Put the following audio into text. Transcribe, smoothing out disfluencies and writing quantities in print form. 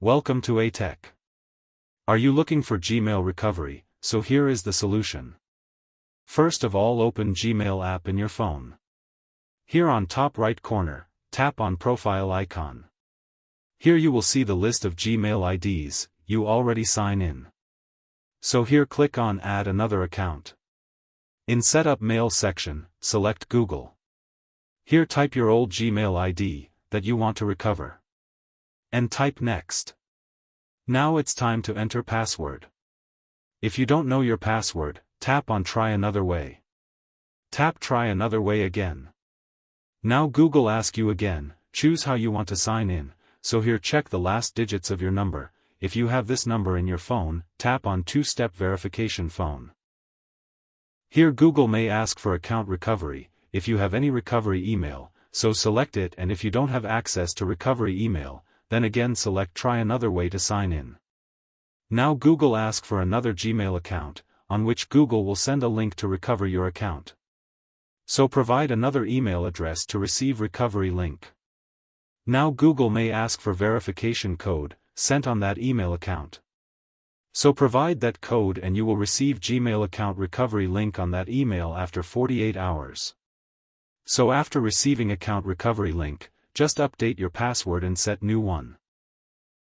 Welcome to A-Tech. Are you looking for Gmail recovery? So here is the solution. First of all, open Gmail app in your phone. Here on top right corner, tap on profile icon. Here you will see the list of Gmail IDs you already sign in. So here click on Add another account. In Setup Mail section, select Google. Here type your old Gmail ID that you want to recover. And type Next. Now it's time to enter password. If you don't know your password, tap on Try Another Way. Tap Try Another Way again. Now Google asks you again, choose how you want to sign in, so here check the last digits of your number. If you have this number in your phone, tap on Two-Step Verification Phone. Here Google may ask for account recovery, if you have any recovery email, so select it, and if you don't have access to recovery email, then again select Try Another Way to sign in. Now Google asks for another Gmail account, on which Google will send a link to recover your account. So provide another email address to receive recovery link. Now Google may ask for verification code, sent on that email account. So provide that code and you will receive Gmail account recovery link on that email after 48 hours. So after receiving account recovery link, just update your password and set new one.